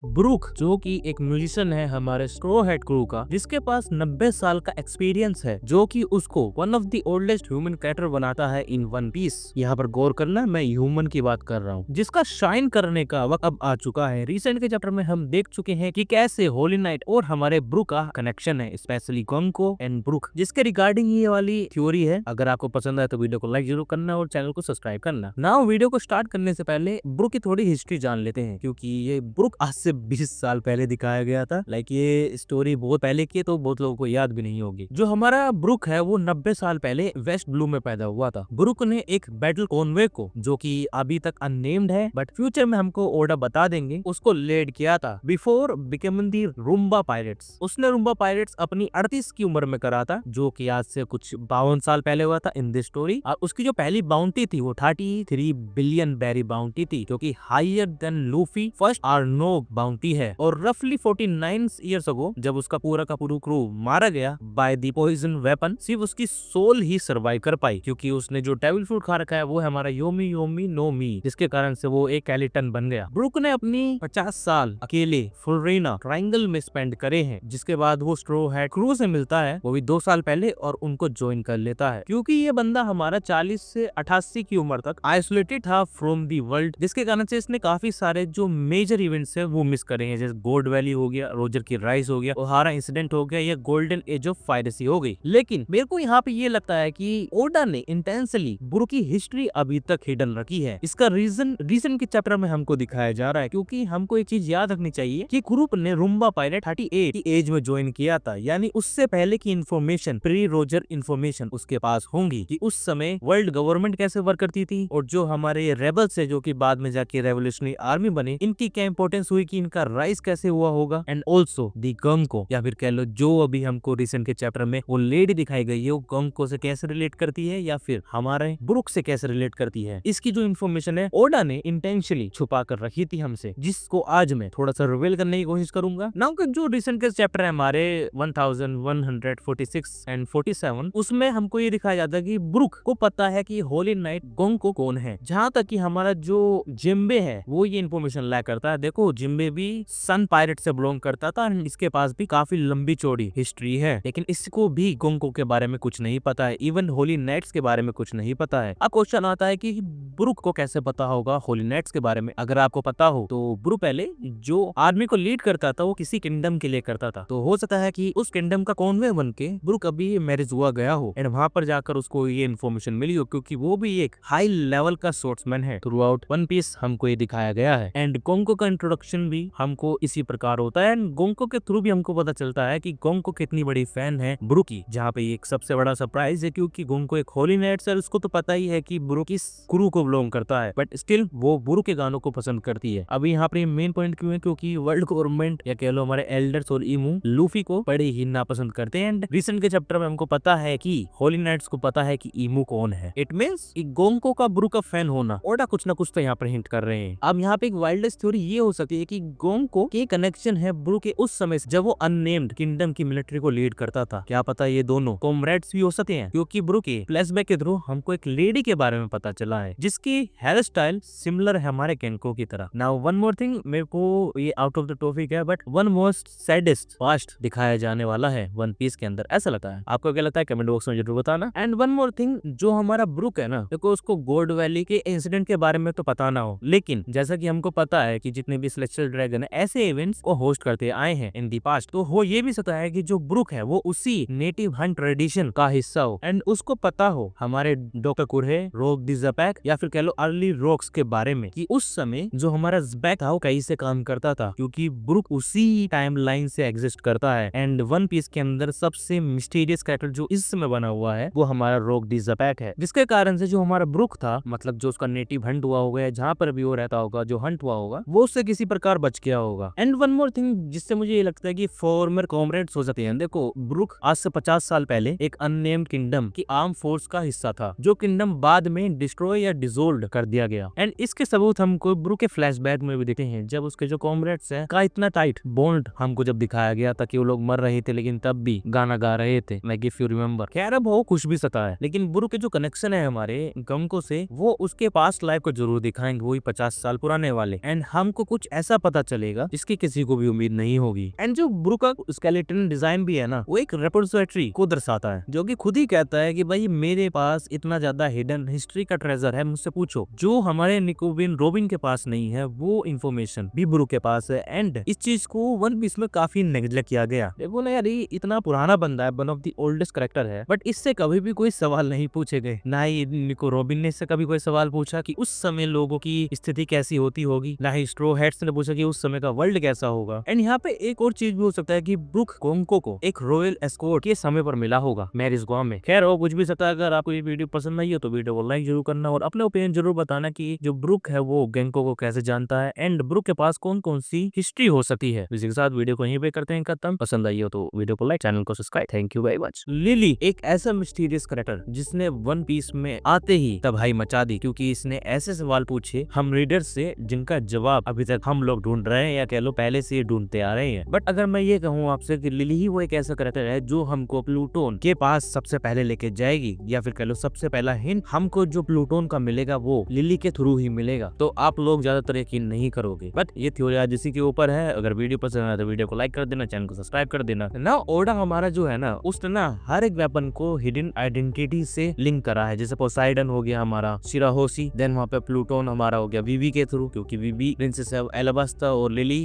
Brooke जो कि एक म्यूजिशियन है हमारे स्ट्रो हेड क्रू का, जिसके पास 90 साल का एक्सपीरियंस है, जो कि उसको one of the oldest human character बनाता है इन वन पीस। यहाँ पर गौर करना, मैं ह्यूमन की बात कर रहा हूँ, जिसका शाइन करने का वक्त अब आ चुका है। रिसेंट के चैप्टर में हम देख चुके हैं कि कैसे होली नाइट और हमारे ब्रूक का कनेक्शन है, स्पेशली गोंको एंड ब्रूक, जिसके रिगार्डिंग ये वाली थ्योरी है। अगर आपको पसंद आए तो वीडियो को लाइक जरूर करना और चैनल को सब्सक्राइब करना। नाउ वीडियो को स्टार्ट करने से पहले ब्रूक की थोड़ी हिस्ट्री जान लेते हैं, क्योंकि ये ब्रूक आज से 20 साल पहले दिखाया गया था। लाइक ये स्टोरी बहुत पहले की है, तो बहुत लोगों को याद भी नहीं होगी। जो हमारा ब्रूक है वो 90 साल पहले वेस्ट ब्लू में पैदा हुआ था। ब्रूक ने एक बैटल कॉनवे को, जो कि अभी तक अननेम्ड है बट फ्यूचर में हमको ओडा बता देंगे, उसको लीड किया था बिफोर बिकमिंग दी रूम्बा पायरेट्स। उसने रूम्बा पायरेट्स अपनी 38 की उम्र में करा था, जो कि आज से कुछ 52 साल पहले हुआ था इन दिस स्टोरी। और उसकी जो पहली बाउंटी थी वो 33 बिलियन बैरी बाउंटी थी, जो कि higher than Luffy first आर्नो bounty है। और रफली 49 ईयर्स अगो जब उसका पूरा का पूरा क्रू मारा गया बाय द पॉइजन वेपन, सिर्फ उसकी सोल ही सर्वाइव कर पाई, क्योंकि उसने जो डेविल फ्रूट खा रखा है वो है हमारा योमी योमी नो मी, जिसके कारण से वो एक स्केलेटन बन गया। ब्रूक ने अपनी 50 साल अकेले फुलरेना ट्रायंगल में स्पेंड करे हैं, जिसके बाद वो स्ट्रो हेड क्रू से मिलता है, वो भी 2 साल पहले, और उनको ज्वाइन कर लेता है। क्योंकि ये बंदा हमारा 40 से 88 की उम्र तक आइसोलेटेड था फ्रॉम दी वर्ल्ड, जिसके कारण से इसने काफी सारे जो मेजर इवेंट्स है वो मिस करे हैं, जैसे गोल्ड वैली हो गया, रोजर की राइज हो गया, ओहारा इंसिडेंट हो गया, या गोल्डन एज ऑफ पायरेसी हो गई। लेकिन मेरे को यहाँ पे ये लगता है कि ओडा ने इंटेंशनली ब्रूक की हिस्ट्री अभी तक हिडन रखी है। इसका रीजन रीजन के चैप्टर में हमको दिखाया जा रहा है, क्योंकि हमको एक चीज याद रखनी चाहिए कि ग्रुप ने रूम्बा पायरेट 38 की एज में ज्वाइन किया था, यानी उससे पहले की इन्फॉर्मेशन, प्री रोजर इन्फॉर्मेशन उसके पास होंगी कि उस समय वर्ल्ड गवर्नमेंट कैसे वर्क करती थी, और जो हमारे रेबल्स है जो कि बाद में जाके रेवोल्यूशनरी आर्मी बने, इनकी क्या इंपॉर्टेंस हुई, कि इनका राइज कैसे हुआ होगा। एंड ऑल्सो दी गोंको, या फिर कह लो जो अभी हमको रिसेंट के चैप्टर में वो लेडी दिखाई गई है, वो गोंको से कैसे रिलेट करती है, या फिर हमारे ब्रूक से कैसे रिलेट करती है। इसकी जो इन्फॉर्मेशन है ओडा ने इंटेंशनली छुपा कर रखी थी हमसे, जिसको आज मैं थोड़ा सा रिवील करने की कोशिश करूंगा। नाउ के जो रिसेंट के चैप्टर है हमारे 1146 एंड 47, उसमें हमको ये दिखाया जाता है कि ब्रूक को पता है कि होली नाइट गोंको कौन है। जहां तक कि हमारा जो जिम्बे है वो ये इन्फॉर्मेशन लैक करता है। देखो जिम्बे भी सन पायरेट से बिलोंग करता था, इसके पास भी काफी लंबी चौड़ी हिस्ट्री है, लेकिन इसको भी गोंको के बारे में कुछ नहीं पता है, इवन होली नाइट्स के बारे में कुछ नहीं पता है। अब क्वेश्चन आता है कि ब्रूक को कैसे पता होगा होली नाइट्स के बारे में। अगर आपको पता हो तो ब्रूक पहले जो आर्मी को लीड करता था वो किसी किंगडम के लिए करता था, तो हो सकता है कि उस किंगडम का कॉन्वे बन के ब्रूक अभी मैरिज हुआ गया हो, एंड वहां पर जाकर उसको ये इन्फॉर्मेशन मिली हो, क्योंकि वो भी एक हाई लेवल का स्पोर्ट्समैन है। थ्रू आउट वन पीस हमको ये दिखाया गया है, एंड गोंको का इंट्रोडक्शन भी हमको इसी प्रकार होता है, एंड गोंको के थ्रू भी हमको पता चलता है कि गोंको कितनी बड़ी फैन है ब्रूक की। जहाँ पे एक सबसे बड़ा सरप्राइज है, क्योंकि गोंको एक होली नाइट सर, उसको तो पता ही है कि ब्रूक किस क्रू को बिलोंग करता है, बट स्टिल वो ब्रूक के गानों को पसंद करती है। अभी यहाँ पे मेन पॉइंट क्यों है, क्योंकि वर्ल्ड गवर्नमेंट या कह लो हमारे एल्डर्स और इमू लूफी को बड़े ही नापसंद करते हैं। एंड रिसेंट के चैप्टर में हमको पता है कि होली नाइट्स को पता है कि इमू कौन है। इट मींस गोंको का ब्रूक का फैन होना, ओडा कुछ ना कुछ तो यहाँ पर हिंट कर रहे हैं। अब यहाँ पे एक वाइल्डेस्ट थ्योरी ये हो सकती है कि गोंको के कनेक्शन है ब्रूक के उस समय जब वो अननेम्ड किंगडम की मिलिट्री को लीड करता था। क्या पता ये दोनों कॉमरेड्स भी हो सकते हैं, क्योंकि ब्रूक के फ्लैशबैक के थ्रू हमको एक लेडी के बारे में पता चला है, जिसकी हेयर स्टाइल सिमिलर है हमारे केनको की तरह। नाउ वन मोर थिंग, मेरे को ये आउट ऑफ द टॉपिक है, but one most saddest past दिखाया जाने वाला है वन पीस के अंदर, ऐसा लगता है। आपको क्या लगता है कमेंट बॉक्स में जरूर बताना। एंड वन मोर थिंग, जो हमारा ब्रूक है ना, देखो उसको गोल्ड वैली के इंसिडेंट के बारे में तो पता ना हो, लेकिन जैसा कि हमको पता है कि जितने भी सेलेस्टियल ड्रैगन है ऐसे इवेंट्स को होस्ट करते आए हैं इन दी पास्ट, तो हो ये भी सकता है कि जो ब्रूक है वो उसी नेटिव हंट ट्रेडिशन का हिस्सा हो, एंड उसको पता हो हमारे डॉक्टर कुरहे रोक दी ज़पैक, या फिर कह लो अर्ली रॉक्स के बारे में, कि उस समय जो हमारा ज़पैक था वो कैसे काम करता था, क्योंकि ब्रूक उसी टाइम लाइन से एग्जिस्ट करता है। एंड वन पीस के अंदर सबसे मिस्टीरियस कैरेक्टर जो इस समय बना हुआ है वो हमारा रोक दी ज़पैक है, जिसके कारण से जो हमारा ब्रूक था, मतलब जो उसका नेटिव हंट हुआ होगा, जहाँ पर भी वो रहता होगा, जो हंट हुआ होगा, वो उससे किसी प्रकार बच गया होगा। एंड वन मोर थिंग, जिससे मुझे ये लगता है कि फॉर्मर कॉमरेड्स हो सकते हैं। देखो ब्रूक आज से 50 साल पहले एक अननेम्ड किंगडम की आर्म फोर्स का हिस्सा था, जो किंगडम बाद में डिस्ट्रॉय या डिसोल्व कर दिया गया। एंड इसके सबूत हमको ब्रूक के फ्लैशबैक में भी दिखते हैं, जब उसके जो कॉमरेड्स हैं का इतना टाइट बॉन्ड हमको जब दिखाया गया था कि वो लोग मर रहे थे लेकिन तब भी गाना गा रहे थे, लाइक इफ यू रिमेंबर। खैर अब वो कुछ भी सकता है, लेकिन ब्रूक के जो कनेक्शन है हमारे गोंको से, वो उसके पास्ट लाइफ को जरूर दिखाएंगे, वही 50 साल पुराने वाले। एंड हमको कुछ ऐसा पता चलेगा जिसकी किसी को भी उम्मीद नहीं होगी। एंड जो ब्रूक का स्केलेटन डिजाइन भी है ना, वो एक रिपोजिटरी को दर्शाता है, जो कि खुद ही कहता है कि भाई मेरे पास इतना ज्यादा हिडन हिस्ट्री का ट्रेजर है, मुझसे पूछो। जो हमारे निकोबिन रोबिन के पास नहीं है वो इन्फॉर्मेशन भी ब्रूक के पास है। एंड इस चीज को वन पीस में काफी नेग्लेक्ट किया गया। देखो ना यार, ये इतना पुराना बंदा है, one of the oldest character है, बट इससे कभी भी कोई सवाल नहीं पूछे गए। ना ही निको रोबिन ने इससे कभी कोई सवाल पूछा कि उस समय लोगों की स्थिति कैसी होती होगी, ना ही स्ट्रो हेड्स ने पूछा कि उस समय का वर्ल्ड कैसा होगा। एंड यहाँ पे एक और चीज भी हो सकता है कि ब्रूक गोंको को एक रॉयल एस्कॉर्ट के समय पर मिला होगा मैरिज गांव में। खैर वो कुछ भी सकता है। अगर आपको ये वीडियो पसंद नहीं हो तो वीडियो को लाइक जरूर करना और अपने ओपिनियन जरूर बताना कि जो ब्रूक है वो गेंको को कैसे जानता है एंड ब्रूक के पास कौन कौन सी हिस्ट्री हो सकती है। इसी के साथ वीडियो को यहीं पे करते हैं खत्म। पसंद आई हो तो वीडियो को लाइक, चैनल को subscribe. Thank you very much. Lily एक ऐसा मिस्टीरियस कैरेक्टर जिसने वन पीस में आते ही तबाही मचा दी, क्योंकि इसने ऐसे सवाल पूछे हम रीडर से जिनका जवाब अभी तक हम लोग ढूंढ रहे हैं या कह लो पहले से ढूंढते आ रहे हैं। बट अगर मैं ये कहूँ आपसे कि लिली ही वो एक ऐसा कैरेक्टर है जो हमको प्लूटोन के पास सबसे पहले लेके जाएगी, या फिर कह लो सबसे पहला हिंट हमको जो प्लूटोन का मिलेगा वो लिली के थ्रू ही मिलेगा, तो आप लोग ज्यादातर यकीन नहीं करोगे। बट ये थ्योरी आज इसी के ऊपर है। अगर वीडियो पसंद आए तो वीडियो को लाइक कर देना, चैनल को सब्सक्राइब कर देना। ना ओडा हमारा जो है ना, उसने ना हर एक वेपन को हिडन आइडेंटिटी से लिंक करा है। जैसे पोसाइडन हो गया हमारा शिराहोशी, देन वहाँ पे प्लूटोन हमारा हो गया वीवी के थ्रू, क्योंकि वीवी प्रिंसेस है एलाबास्ता और लिली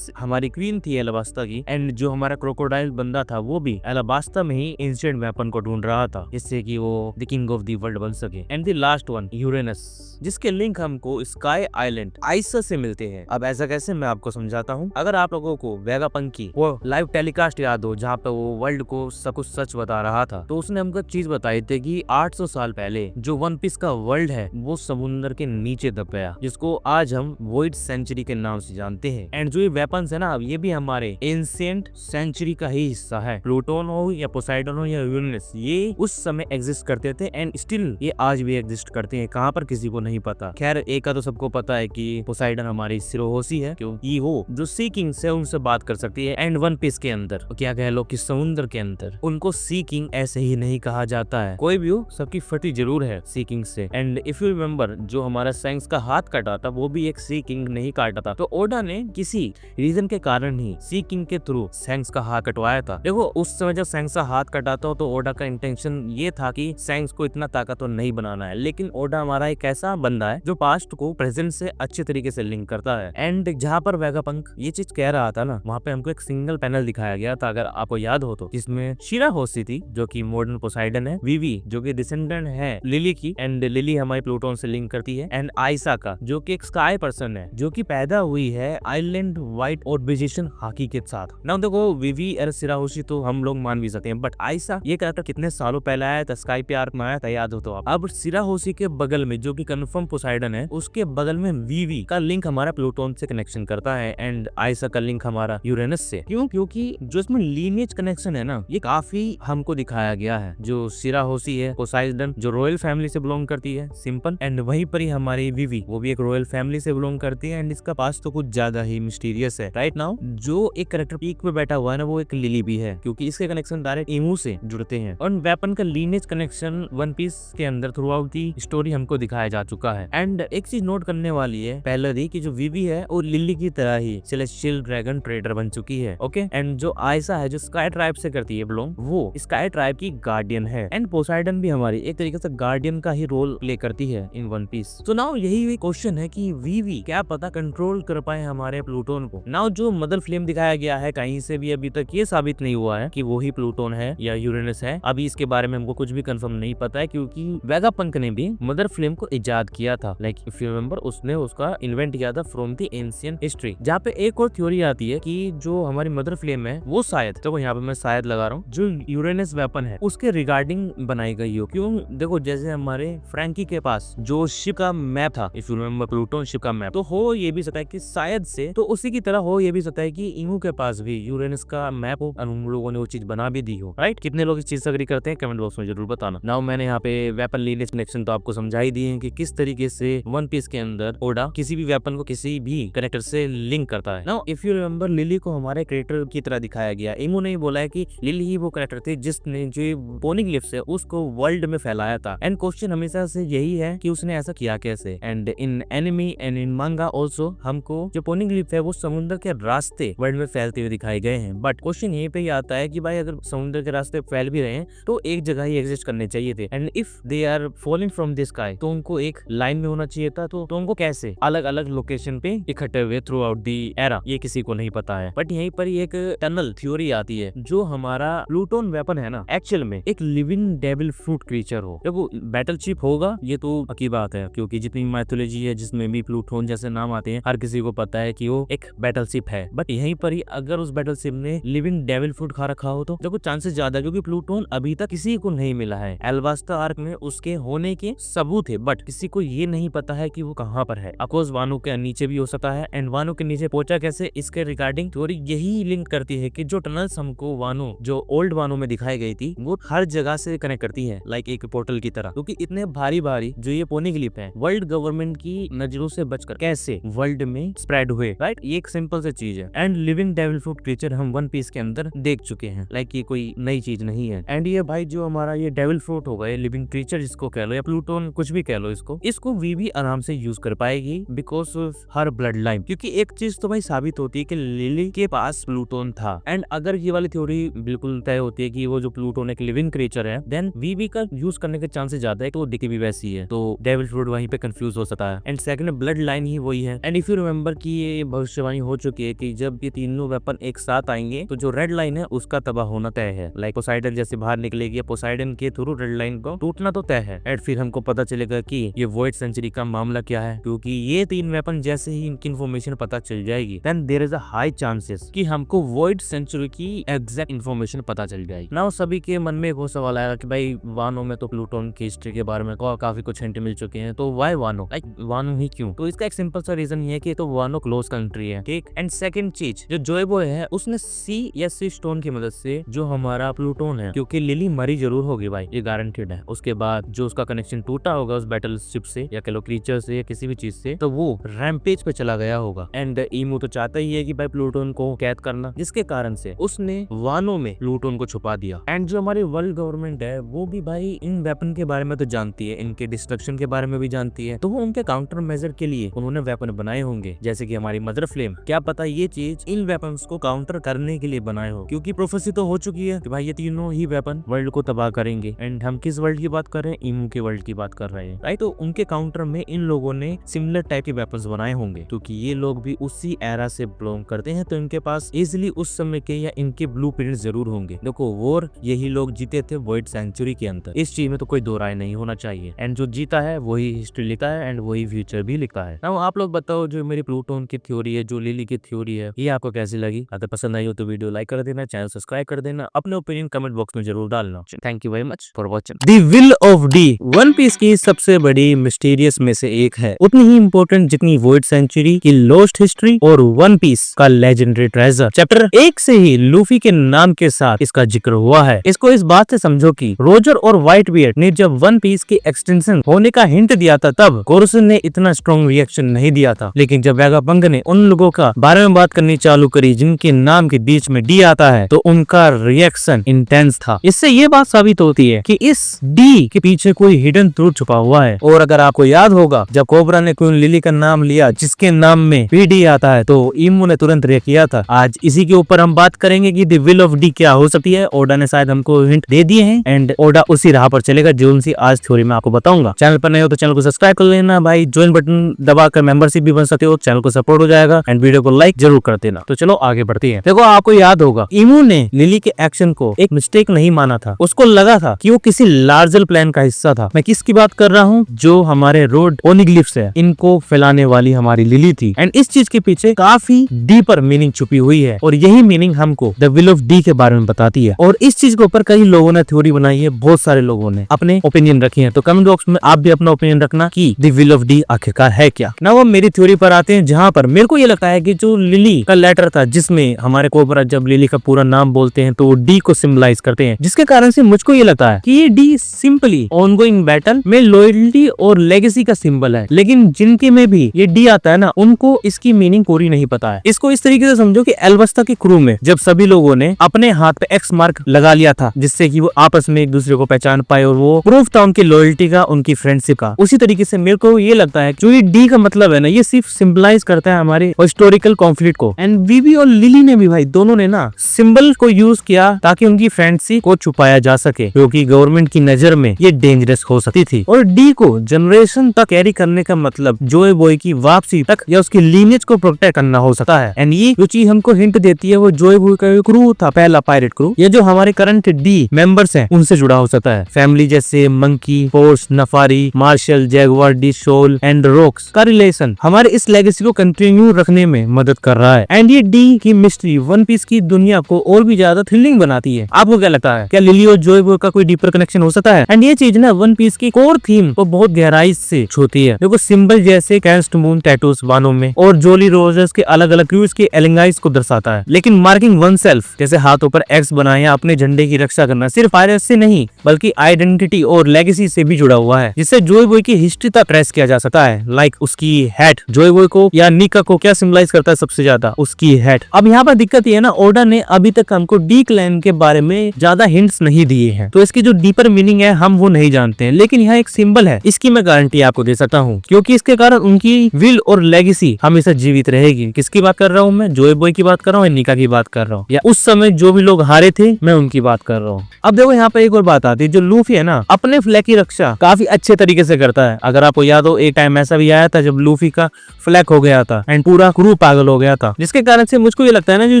हमारी क्वीन थी एलाबास्ता की। एंड जो हमारा क्रोकोडाइल बंदा था वो भी एलाबास्ता में ही एंशिएंट वेपन को ढूंढ रहा था, जिससे कि वो the king of the world बन सके। And the last one Uranus, जिसके लिंक हमको स्काई आइलैंड आइसा से मिलते हैं। अब ऐसा कैसे, मैं आपको समझाता हूँ। अगर आप लोगों को वेगापंक की वो लाइव टेलीकास्ट याद हो जहाँ पे वो वर्ल्ड को सब कुछ सच बता रहा था, तो उसने हमको चीज बताई थी कि 800 साल पहले जो वन पीस का वर्ल्ड है वो समुद्र के नीचे दब गया, जिसको आज हम वॉइड सेंचुरी के नाम से जानते हैं। एंड जो ये वेपन्स है ना, अब ये भी हमारे एंशिएंट सेंचुरी का ही हिस्सा है। प्लूटोन हो या पोसाइडन हो या यूरेनस, ये उस समय एग्जिस्ट करते थे एंड स्टिल ये आज भी एग्जिस्ट करते हैं। कहाँ पर किसी को नहीं पता। खैर एक का तो सबको पता है कि पोसाइडन हमारी शिरोहोशी है, क्योंकि वो जो सी किंग से उनसे बात कर सकती है। एंड वन पीस के अंदर क्या कह लो कि समुद्र के अंदर उनको सी किंग ऐसे ही नहीं कहा जाता है। कोई भी हो, सबकी फटी जरूर है सी किंग से। एंड इफ यू रिमेम्बर, जो हमारा सैंक्स का हाथ काटा था वो भी एक सी किंग नहीं काटा था, तो ओडा ने किसी रीजन के कारण ही सी किंग के थ्रू सैंक्स का हाथ कटवाया था। देखो उस समय जब सैंक्स का हाथ कटा था तो ओडा का इंटेंशन ये था कि सैंक्स को इतना ताकतवर नहीं बनाना है, लेकिन ओडा हमारा एक ऐसा बंदा है जो पास्ट को प्रेजेंट से अच्छे तरीके से लिंक करता है। एंड जहाँ पर वेगापंक ये चीज कह रहा था ना, वहाँ पे हमको एक सिंगल पैनल दिखाया गया था, अगर आपको याद हो तो, जिसमें शिराहोशी थी जो कि मॉडर्न पोसाइडन है, वीवी जो कि डिसेंडेंट है लिली की, एंड लिली हमारी प्लूटोन से लिंक करती है, एंड आइसा का जो कि एक स्काई पर्सन है जो कि पैदा हुई है आइलैंड वाइट और बिजिशन हाकी के साथ। ना देखो वीवी और शिराहोशी तो हम लोग मान भी सकते हैं, बट आइसा ये कैरेक्टर कितने सालों पहले आया था, स्काई पे आर्क में आया था, याद हो तो आप। अब शिराहोशी के बगल में जो कि कंफर्म पोसाइडन है, उसके बगल में वीवी का लिंक हमारा प्लूटोन से कनेक्शन करता है एंड आइसा का लिंक हमारा यूरेनस से। क्यों? क्योंकि जो इसमें लीनिएज कनेक्शन है ना, ये काफी हमको दिखाया गया है। जो शिराहोशी है पोसाइडन जो रॉयल फैमिली से बिलोंग करती है, सिंपल, एंड वहीं पर ही हमारी वीवी वो भी एक रॉयल फैमिली से बिलोंग करती है। एंड इसका पास तो कुछ ज्यादा ही मिस्टीरियस है। राइट नाउ जो एक कैरेक्टर पीक पे बैठा हुआ है ना, वो एक लिली भी है, क्योंकि इसके कनेक्शन डायरेक्ट इमू से जुड़ते हैं। और वेपन का लीनिएज कनेक्शन वन पीस के अंदर थ्रू आउट दी स्टोरी हमको दिखाया जा चुका है। एंड एक चीज नोट करने वाली है पहले ही कि जो वीवी है वो लिली की तरह ही सेलेस्टियल ड्रैगन ट्रेडर बन चुकी है। ओके, एंड जो आइसा है जो स्काई ट्राइब से करती है बिलोंग, वो स्काई ट्राइब की गार्डियन है। एंड पोसाइडन भी हमारी एक तरीके से गार्डियन का ही रोल प्ले करती है इन वन पीस। तो नाउ यही क्वेश्चन है कि वीवी क्या पता कंट्रोल कर पाए हमारे प्लूटोन को। नाउ जो मदर फ्लेम दिखाया गया है कहीं से भी अभी तक ये साबित नहीं हुआ है कि वो ही प्लूटोन है या यूरेनस है। अभी इसके बारे में हमको कुछ भी कंफर्म नहीं पता है, क्योंकि वेगापंक ने भी मदर फ्लेम को इजाद किया था। लाइक इफ यू रिमेंबर, उसने उसका इन्वेंट किया था फ्रॉम द एंशिएंट हिस्ट्री। जहाँ पे एक और थ्योरी आती है कि जो हमारी मदर फ्लेम है वो शायद, तो यहाँ पे मैं शायद लगा रहा हूँ, जो यूरेनस वेपन है उसके रिगार्डिंग बनाई गई हो। क्यों? देखो जैसे हमारे फ्रैंकी के पास जो शिप का मैप था, इफ यू रिमेंबर प्लूटोन शिप का मैप, तो हो ये भी सकता है कि शायद से तो उसी की तरह हो ये भी सकता है कि इमू के पास भी यूरेनस का मैप हो और उन लोगों ने वो चीज बना भी दी हो। राइट? कितने लोग इस चीज से एग्री करते हैं कमेंट बॉक्स में जरूर बताना। नाउ मैंने यहाँ पे वेपन लीनिएज कनेक्शन तो आपको समझा ही दिए हैं कि किस तरीके से वन पीस के अंदर ओडा किसी भी वेपन को किसी भी कनेक्टर से लिंक करता है। Now if you remember, lily को हमारे क्रिएटर की तरह दिखाया गया। इमू ने बोला है कि लिली ही वो कैरेक्टर थी जिसने जो बोनिंग लिप्स है उसको वर्ल्ड में फैलाया था। एंड क्वेश्चन हमेशा से यही है कि उसने ऐसा किया कैसे। And in enemy and in मांगा ऑल्सो हमको जो जो पोनिग्लिफ है वो समुद्र के रास्ते वर्ल्ड में फैलते हुए दिखाए गए हैं। बट क्वेश्चन यहीं पे ही आता है कि भाई अगर समुद्र के रास्ते फैल भी रहे हैं तो एक जगह ही एग्जिस्ट करने चाहिए थे, and if they are falling from the sky तो उनको एक लाइन में होना चाहिए था। तो उनको कैसे अलग अलग लोकेशन पे इकट्ठे हुए थ्रू आउट दी एरा, ये किसी को नहीं पता है। बट यहीं पर ही एक टनल थ्योरी आती है, जो हमारा प्लूटोन वेपन है ना एक्चुअल में एक लिविंग डेविल फ्रूट क्रीचर हो। देखो बैटल शिप होगा ये तो पक्की बात है, क्योंकि जितनी माइथोलॉजी है जिसमें भी प्लूटोन जैसे नाम आते हैं हर किसी को पता है कि वो एक बैटल शिप है। बट यहीं पर ही अगर उस बैटल शिप ने लिविंग डेविल फ्रूट खा रखा हो तो देखो चांसेस ज्यादा, क्योंकि प्लूटोन अभी तक किसी को नहीं मिला है। एल्बास्टा आर्क में उसके होने के सबूत है, बट किसी को ये नहीं पता है कि वो कहाँ पर है। अफकोर्स वानो के नीचे भी हो सकता है, एंड वानो के नीचे पहुंचा कैसे, इसके रिगार्डिंग थ्योरी यही लिंक करती है कि जो टनल्स हमको वानो जो ओल्ड वानो में दिखाई गई थी वो हर जगह से कनेक्ट करती है, लाइक एक पोर्टल की तरह। क्योंकि इतने भारी भारी जो ये पोनिग्लिफ है वर्ल्ड गवर्नमेंट की नजरों से बचकर कैसे वर्ल्ड में स्प्रेड हुए, राइट। ये एक सिंपल सी चीज है। And living devil fruit creature हम वन पीस के अंदर देख चुके हैं, लाइक ये कोई नई चीज नहीं है। एंड ये भाई जो हमारा ये डेविल फ्रूट होगा, ये लिविंग क्रीचर जिसको कह लो या प्लूटोन कुछ भी कह लो, इसको वी भी आराम से यूज कर पाएगी because of her blood line. क्योंकि एक चीज तो भाई साबित होती है कि लिली के पास प्लूटोन था, एंड अगर ये वाली थ्योरी बिल्कुल तय होती है कि वो जो प्लूटोन एक लिविंग क्रीचर है, देन वी का यूज करने के चांसेस ज्यादा है, तो दिखती भी वैसी है, तो डेविल फ्रूट वहीं पे कंफ्यूज हो सकता है। एंड सेकंड ब्लड लाइन ही वही है। एंड इफ यू रिमेंबर कि ये भविष्यवाणी हो चुकी है कि जब ये तीनों वेपन एक साथ आएंगे तो जो रेड लाइन है उसका तबाह होना तय है। लाइक पोसाइडन जैसे बाहर निकलेगी, पोसाइडन के थ्रू रेड लाइन को टूटना तो तय है। एंड फिर हमको पता चलेगा कि ये वॉइड सेंचुरी का मामला क्या है, क्योंकि ये तीन वेपन जैसे ही इनकी इन्फॉर्मेशन पता चल जाएगी then there is a high chances कि हमको वॉइड सेंचुरी की एग्जैक्ट इन्फॉर्मेशन पता चल जाएगी। नाउ सभी के मन में एक सवाल आएगा कि भाई वानो में तो प्लूटोन की हिस्ट्री के बारे में काफी कुछ हिंट मिल चुके हैं, तो वाई वानो, लाइक वानो ही क्यों? तो इसका एक सिंपल सा रीजन ये है कि तो वानो क्लोज कंट्री है, ठीक। एंड सेकंड चीज जो जोएबो है उसने सी या सी स्टोन की मदद से जो हमारा प्लूटोन है, क्योंकि लिली मरी जरूर होगी भाई, ये गारंटेड है। उसके बाद जो उसका कनेक्शन टूटा होगा उस बैटल शिप से या कह लो क्रीचर से या किसी भी चीज से, तो वो रैम्पेज पे चला गया होगा। एंड ईमू तो चाहता ही है कि भाई प्लूटोन को कैद करना, जिसके कारण से उसने वानो में प्लूटोन को छुपा दिया। एंड जो हमारी वर्ल्ड गवर्नमेंट है वो भी भाई इन वेपन के बारे में तो जानती है, इनके डिस्ट्रक्शन के बारे में भी जानती है, तो वो उनके काउंटर मेजर के लिए उन्होंने वेपन बनाए होंगे, जैसे कि हमारी मदर फ्लेम। क्या पता ये चीज इन वेपन्स को काउंटर करने के लिए बनाए हो, क्योंकि प्रोफेसी तो हो चुकी है कि भाई ये तीनों ही वेपन वर्ल्ड को तबाह करेंगे। एंड हम किस वर्ल्ड की बात कर रहे हैं? ईमू के वर्ल्ड की बात कर रहे हैं, राइट। तो उनके काउंटर में इन लोगों ने सिमिलर टाइप के वेपन्स बनाए होंगे, क्योंकि ये लोग भी उसी एरा से बिलोंग करते हैं, तो इनके पास इजिली उस समय के या इनके ब्लूप्रिंट जरूर होंगे। देखो वॉर यही लोग जीते थे वॉइड सेंचुरी के अंदर, इस चीज में तो कोई दो राय नहीं होना चाहिए। एंड जो जीता है वही हिस्ट्री लिखता है एंड वही फ्यूचर भी लिखता है। नाउ आप लोग बताओ जो मेरी प्लूटोन की थ्योरी है, जो लिली की थ्योरी है, ये आपको कैसी लगी? अगर पसंद आई हो तो वीडियो लाइक कर देना, चैनल सब्सक्राइब कर देना, अपने ओपिनियन कमेंट बॉक्स में जरूर डालना। Thank you very much for watching. The will of D one piece की सबसे बड़ी मिस्टीरियस में से एक है, उतनी ही इम्पोर्टेंट जितनी वॉइड सेंचुरी की लॉस्ट हिस्ट्री और वन पीस का लेजेंडरी ट्रेजर। चैप्टर 1 से ही लूफी के नाम के साथ इसका जिक्र हुआ है। इसको इस बात से समझो कि रोजर और व्हाइट बियर्ड ने जब वन पीस की एक्सटेंशन होने का हिंट दिया था तब गोरुसन ने इतना स्ट्रॉन्ग रिएक्शन नहीं दिया था, लेकिन जब वेगापंक ने उन लोगों का बारे में बात करनी चालू करी जिनके नाम के बीच में डी आता है, तो उनका रिएक्शन इंटेंस था। इससे ये बात साबित होती है कि इस डी के पीछे कोई हिडन ट्रूथ छुपा हुआ है। और अगर आपको याद होगा जब कोबरा ने क्वीन लिली का नाम लिया जिसके नाम में पीडी आता है, तो ईमू ने तुरंत रिएक्ट किया था। आज इसी के ऊपर हम बात करेंगे कि द विल ऑफ डी क्या हो सकती है। ओडा ने शायद हमको हिंट दे दिए हैं एंड ओडा उसी राह पर चलेगा जो उनसी आज थ्योरी में आपको बताऊंगा। चैनल पर नए हो तो चैनल को सब्सक्राइब कर लेना भाई, ज्वाइन बटन दबाकर मेंबरशिप भी बन सकते हो, चैनल को सपोर्ट हो जाएगा एंड वीडियो को लाइक जरूर कर देना। तो चलो आगे बढ़ते हैं। देखो आपको याद होगा ईमू ने लिली के एक्शन को एक मिस्टेक नहीं माना था, उसको लगा था कि वो किसी लार्जर प्लान का हिस्सा था। मैं किसकी बात कर रहा हूँ? जो हमारे रोड ओनिग्लिफ्स है इनको फैलाने वाली हमारी लिली थी। एंड इस चीज के पीछे काफी डीपर मीनिंग छुपी हुई है और यही मीनिंग हमको द विल ऑफ डी के बारे में बताती है। और इस चीज के ऊपर कई लोगों ने थ्योरी बनाई है, बहुत सारे लोगों ने अपने ओपिनियन रखे हैं, तो कमेंट बॉक्स में आप भी अपना ओपिनियन रखना कि द विल ऑफ डी आखिरकार है क्या। ना वो मेरी थ्योरी पर आते हैं, जहाँ पर मेरे को ये लगता है कि जो लिली का लेटर था जिसमें हमारे कोबरा जब लिली का पूरा नाम बोलते हैं तो वो डी को सिंबलाइज करते हैं, जिसके कारण से मुझको ये लगता है कि ये डी सिंपली ऑनगोइंग बैटल में लॉयल्टी और लेगेसी का सिंबल है। लेकिन जिनके में भी ये डी आता है ना, उनको इसकी मीनिंग पूरी नहीं पता है। इसको इस तरीके से समझो कि एल्बास्टा की क्रू में जब सभी लोगों ने अपने हाथ पे एक्स मार्क लगा लिया था जिससे कि वो आपस में एक दूसरे को पहचान पाए और वो प्रूफ था उनकी लॉयल्टी का, उनकी फ्रेंडशिप का, उसी तरीके से मेरे को ये लगता है जो ये डी का मतलब है ना, ये सिर्फ सिंबलाइज करता है हमारे हिस्टोरिकल कॉन्फ्लिक्ट को। एंड वीवी और लिली ने भी भाई दोनों ने ना सिंबल को यूज किया ताकि उनकी फ्रेंडशिप को छुपाया जा सके, क्योंकि गवर्नमेंट की नजर में ये डेंजरस हो सकती थी। और डी को जनरेशन तक कैरी करने का मतलब जोए बॉय की वापसी तक या उसकी लीनेज को प्रोटेक्ट करना हो सकता है। एंड ये जो चीज हमको हिंट देती है वो जोए बॉय का क्रू था, पहला पायरेट क्रू, ये जो हमारे करंट डी मेंबर्स हैं उनसे जुड़ा हो सकता है। फैमिली जैसे मंकी, फोर्स, नफारी, मार्शल, जैगवार, डी शोल एंड रॉक्स का रिलेशन हमारे इस लेगेसी को कंटिन्यू रखने में मदद कर रहा है। एंड ये डी की मिस्ट्री वन पीस की दुनिया को और भी ज्यादा थ्रिलिंग बनाती है। आपको क्या लगता है, क्या लिली और जोए बॉय का कोई डीपर कनेक्शन हो सकता है? एंड ये चीज ना वन पीस की कोर थीम को बहुत गहराई से छूती है। देखो सिंबल जैसे कैस्ट मून टैटूज वानों में और जोली रोजर्स के अलग अलग क्रूज के एलिंगाइज को दर्शाता है, लेकिन मार्किंग वन सेल्फ जैसे हाथों पर एक्स बनाया अपने झंडे की रक्षा करना सिर्फ पायरेट्स से नहीं बल्कि आइडेंटिटी और लेगेसी से भी जुड़ा हुआ है, जिससे जोए बॉय की हिस्ट्री तक ट्रेस किया जा सकता है। लाइक उसकी हैट जोए बॉय को या निका को क्या सिंबलाइज करता है सबसे ज्यादा? उसकी हैट। अब यहाँ पर दिक्कत ये है ना, ओडा ने अभी तक हमको डी क्लैन के बारे में ज्यादा हिंट्स नहीं दिए हैं, तो इसकी जो डीपर मीनिंग है हम वो नहीं जानते हैं, लेकिन यहाँ एक सिंबल है, इसकी मैं गारंटी आपको दे सकता हूँ, क्योंकि इसके कारण उनकी विल और लेगेसी हमेशा जीवित रहेगी। किसकी बात कर रहा हूँ मैं? जोए बॉय की बात कर रहा हूँ या निका की बात कर रहा हूँ, या उस समय जो भी लोग हारे थे मैं उनकी बात कर रहा हूँ। अब देखो यहाँ पे एक और बात आती है, जो लूफी है ना अपने फ्लैग की रक्षा काफी अच्छे तरीके से करता है। अगर आपको याद हो एक टाइम ऐसा भी आया था जब लूफी का फ्लैग हो गया था एंड पूरा क्रू पागल हो गया था, जिसके कारण से मुझको ये लगता है ना जो